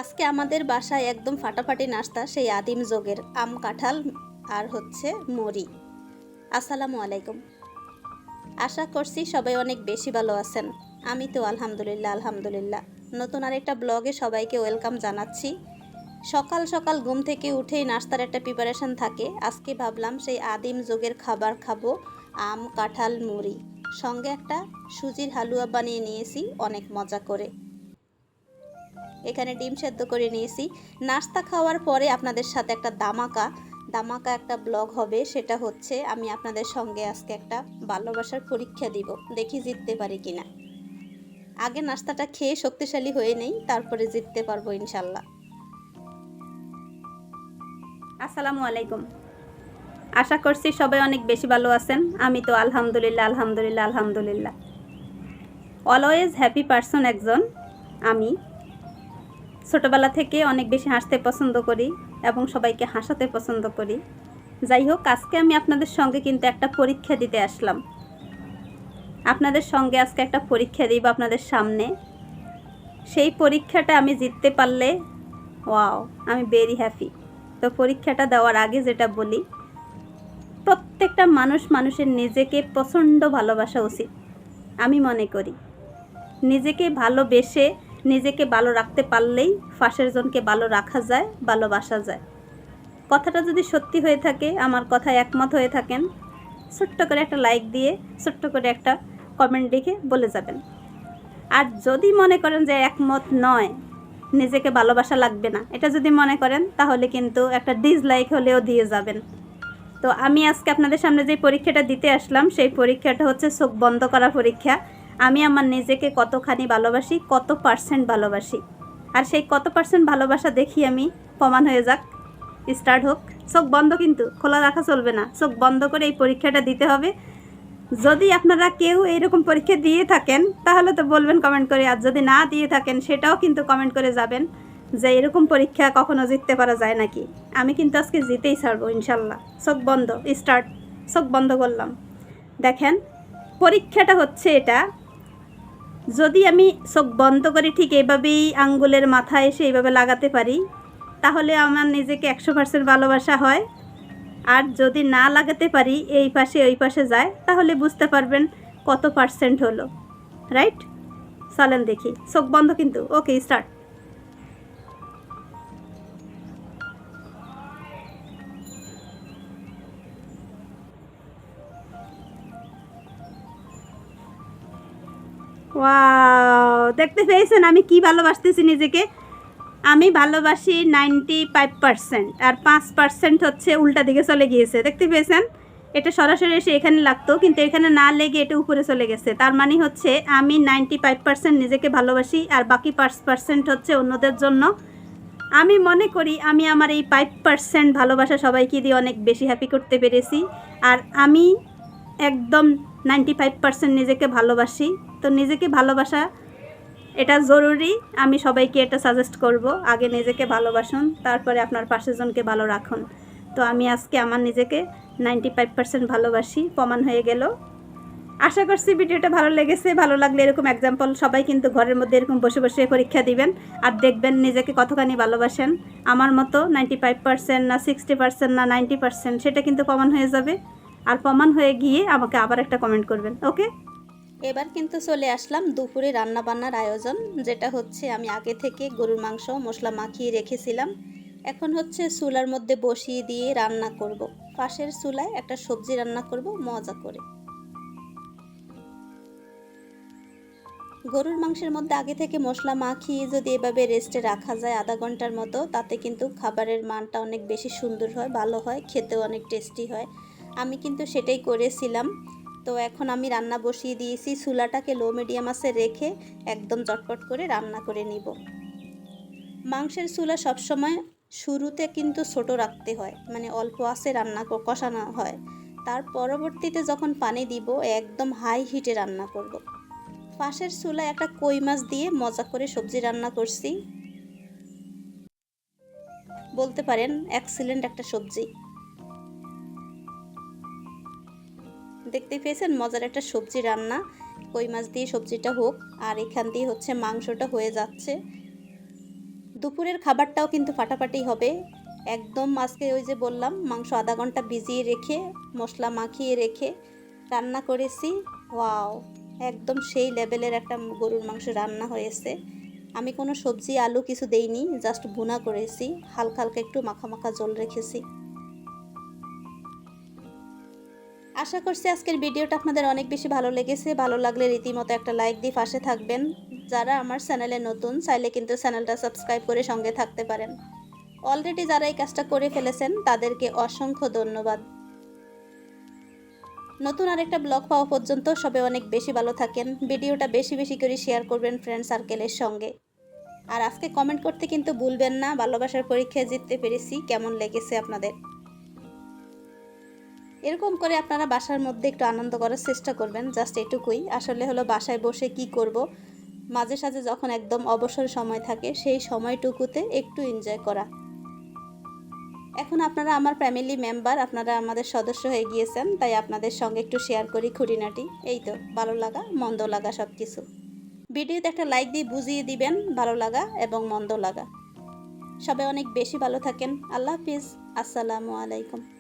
আজকে আমাদের বাসায় একদম ফাটাফাটি নাস্তা, সেই আদিম যুগের আম কাঁঠাল আর হচ্ছে মুড়ি। আসসালামু আলাইকুম। আশা করছি সবাই অনেক বেশি ভালো আছেন। আমি তো আলহামদুলিল্লাহ। নতুন আরেকটা ব্লগে সবাইকে ওয়েলকাম জানাচ্ছি। সকাল সকাল ঘুম থেকে উঠেই নাস্তার একটা প্রিপারেশন থাকে। আজকে ভাবলাম সেই আদিম যুগের খাবার খাবো, আম কাঁঠাল মুড়ি, সঙ্গে একটা সুজির হালুয়া বানিয়ে নিয়েছি অনেক মজা করে। এখানে ডিম সেদ্ধ করে নিয়েছি। নাস্তা খাওয়ার পরে আপনাদের সাথে একটা দামাকা একটা ব্লগ হবে। সেটা হচ্ছে আমি আপনাদের সঙ্গে আজকে একটা ভালোবাসার পরীক্ষা দিব, দেখি জিততে পারি কিনা। আগে নাস্তাটা খেয়ে শক্তিশালী হয়ে নেই, তারপরে জিততে পারবো ইনশাল্লাহ। আসসালামু আলাইকুম। আশা করছি সবাই অনেক বেশি ভালো আছেন। আমি তো আলহামদুলিল্লাহ। অলওয়েজ হ্যাপি পারসন একজন আমি। ছোটোবেলা থেকে অনেক বেশি হাসতে পছন্দ করি এবং সবাইকে হাসাতে পছন্দ করি। যাই হোক, আজকে আমি আপনাদের সঙ্গে কিন্তু একটা পরীক্ষা দিতে আসলাম। আপনাদের সঙ্গে আজকে একটা পরীক্ষা দিব আপনাদের সামনে। সেই পরীক্ষাটা আমি জিততে পারলে ওয়াও, আমি ভেরি হ্যাপি। তো পরীক্ষাটা দেওয়ার আগে যেটা বলি, প্রত্যেকটা মানুষের নিজেকে প্রচণ্ড ভালোবাসা উচিত। আমি মনে করি নিজেকে ভালোবেসে নিজেকে ভালো রাখতে পারলেই পাশের জনকে ভালো রাখা যায়, ভালোবাসা যায়। কথাটা যদি সত্যি হয়ে থাকে, আমার কথায় একমত হয়ে থাকেন, ছোট্ট করে একটা লাইক দিয়ে ছোট্ট করে একটা কমেন্ট লিখে বলে যাবেন। আর যদি মনে করেন যে একমত নয়, নিজেকে ভালোবাসা লাগবে না, এটা যদি মনে করেন, তাহলে কিন্তু একটা ডিসলাইক হলেও দিয়ে যাবেন। তো আমি আজকে আপনাদের সামনে যে পরীক্ষাটা দিতে আসলাম, সেই পরীক্ষাটা হচ্ছে চোখ বন্ধ করা পরীক্ষা। আমি আমার নিজেকে কতখানি ভালোবাসি, কত পার্সেন্ট ভালোবাসি, আর সেই কত পার্সেন্ট ভালোবাসা দেখি আমি, প্রমাণ হয়ে যাক। স্টার্ট হোক। চোখ বন্ধ, কিন্তু খোলা রাখা চলবে না, চোখ বন্ধ করে এই পরীক্ষাটা দিতে হবে। যদি আপনারা কেউ এইরকম পরীক্ষা দিয়ে থাকেন, তাহলে তো বলবেন কমেন্ট করে, আর যদি না দিয়ে থাকেন সেটাও কিন্তু কমেন্ট করে যাবেন যে এরকম পরীক্ষা কখনো জিততে পারা যায় নাকি। আমি কিন্তু আজকে জিতেই ছাড়বো ইনশাল্লাহ। চোখ বন্ধ, স্টার্ট। চোখ বন্ধ করলাম। দেখেন, পরীক্ষাটা হচ্ছে এটা। যদি আমি চোখ বন্ধ করে ঠিক এইভাবেই আঙ্গুলের মাথায় এসে এইভাবে লাগাতে পারি, তাহলে আমার নিজেকে 100% ভালোবাসা হয়। আর যদি না লাগাতে পারি, এই পাশে ওই পাশে যায়, তাহলে বুঝতে পারবেন কত পার্সেন্ট হলো। রাইট? চলেন দেখি। চোখ বন্ধ কিন্তু। ওকে, স্টার্ট। ওয়াও, দেখতে পেয়েছেন আমি কি ভালোবাসতেছি নিজেকে। আমি ভালোবাসি 95%, আর 5% হচ্ছে উল্টা দিকে চলে গিয়েছে। দেখতে পেয়েছেন? এটা সরাসরি এসে এখানে লাগতো, কিন্তু এখানে না লেগে এটা উপরে চলে গেছে। তার মানে হচ্ছে আমি 95% নিজেকে ভালোবাসি, আর বাকি 5% হচ্ছে অন্যদের জন্য। আমি মনে করি আমি আমার এই 5% ভালোবাসা সবাইকে দিয়ে অনেক বেশি হ্যাপি করতে পেরেছি। আর আমি একদম 95% নিজেকে ভালোবাসি। তো নিজেকে ভালোবাসা এটা জরুরি। আমি সবাইকে এটা সাজেস্ট করব, আগে নিজেকে ভালোবাসুন, তারপরে আপনার পাশের জনকে ভালো রাখুন। তো আমি আজকে আমার নিজেকে 95% ভালোবাসি, প্রমাণ হয়ে গেল। আশা করছি ভিডিওটা ভালো লেগেছে। ভালো লাগলে এরকম এক্সাম্পল সবাই কিন্তু ঘরের মধ্যে এরকম বসে বসে পরীক্ষা দিবেন, আর দেখবেন নিজেকে কতখানি ভালোবাসেন। আমার মতো 95% না 60% না 90%, সেটা কিন্তু প্রমাণ হয়ে যাবে। আর প্রমাণ হয়ে গিয়ে আমাকে আবার একটা কমেন্ট করবেন। ওকে, এবার কিন্তু চলে আসলাম দুপুরে রান্না বান্নার আয়োজন, যেটা হচ্ছে আমি আগে থেকে গরুর মাংস মশলা মাখিয়ে রেখেছিলাম। এখন হচ্ছে চুলার মধ্যে বসিয়ে দিয়ে রান্না করব। পাশের চুলায় একটা সবজি রান্না করব মজা করে। গরুর মাংসের মধ্যে আগে থেকে মশলা মাখিয়ে যদি এভাবে রেস্টে রাখা যায় আধা ঘন্টার মতো, তাতে কিন্তু খাবারের মানটা অনেক বেশি সুন্দর হয়, ভালো হয়, খেতেও অনেক টেস্টি হয়। আমি কিন্তু সেটাই করেছিলাম। তো এখন আমি রান্না বসিয়ে দিয়েছি। চুলাটাকে লো মিডিয়াম আঁচে রেখে একদম চটপট করে রান্না করে নিব। মাংসের চুলা সবসময় শুরুতে কিন্তু ছোট রাখতে হয়, মানে অল্প আঁচে রান্না কষানো হয়। তার পরবর্তীতে যখন পানি দিব, একদম হাই হিটে রান্না করব। পাশের চুলায় একটা কই মাছ দিয়ে মজা করে সবজি রান্না করছি। বলতে পারেন এক্সিলেন্ট একটা সবজি। দেখতে পেয়েছেন মজার একটা সবজি রান্না। কই মাছ দিয়ে সবজিটা হোক, আর এখান দিয়ে হচ্ছে মাংসটা হয়ে যাচ্ছে। দুপুরের খাবারটাও কিন্তু ফাটাফাটি হবে। একদম আজকে ওই যে বললাম মাংস আধা ঘন্টা ভিজিয়ে রেখে মশলা মাখিয়ে রেখে রান্না করেছি। ওয়াও, একদম সেই লেভেলের একটা গরুর মাংস রান্না হয়েছে। আমি কোনো সবজি আলু কিছু দেইনি, জাস্ট ভুনা করেছি, হালকা হালকা একটু মাখা মাখা ঝোল রেখেছি। আশা করছি আজকের ভিডিওটা আপনাদের অনেক বেশি ভালো লেগেছে। ভালো লাগলে রীতিমতো একটা লাইক দিয়ে পাশে থাকবেন। যারা আমার চ্যানেলে নতুন চাইলে কিন্তু চ্যানেলটা সাবস্ক্রাইব করে সঙ্গে থাকতে পারেন। অলরেডি যারা এই কাজটা করে ফেলেছেন তাদেরকে অসংখ্য ধন্যবাদ। নতুন আরেকটা ব্লগ পাওয়া পর্যন্ত সবাই অনেক বেশি ভালো থাকেন। ভিডিওটা বেশি বেশি করে শেয়ার করবেন ফ্রেন্ড সার্কেলের সঙ্গে। আর আজকে কমেন্ট করতে কিন্তু ভুলবেন না, ভালোবাসার পরীক্ষায় জিততে পেরেছি কেমন লেগেছে আপনাদের। এরকম করে আপনারা বাসার মধ্যে একটু আনন্দ করার চেষ্টা করবেন, জাস্ট এটুকুই। আসলে হলো বাসায় বসে কি করব, মাঝে সাঝে যখন একদম অবসর সময় থাকে সেই সময়টুকুতে একটু এনজয় করা। এখন আপনারা আমার ফ্যামিলি মেম্বার, আপনারা আমাদের সদস্য হয়ে গিয়েছেন, তাই আপনাদের সঙ্গে একটু শেয়ার করি খুঁটিনাটি। এই তো ভালো লাগা মন্দ লাগা সব কিছু। ভিডিওতে একটা লাইক দিয়ে বুঝিয়ে দিবেন ভালো লাগা এবং মন্দ লাগা। সবাই অনেক বেশি ভালো থাকেন। আল্লাহ হাফিজ, আসসালামু আলাইকুম।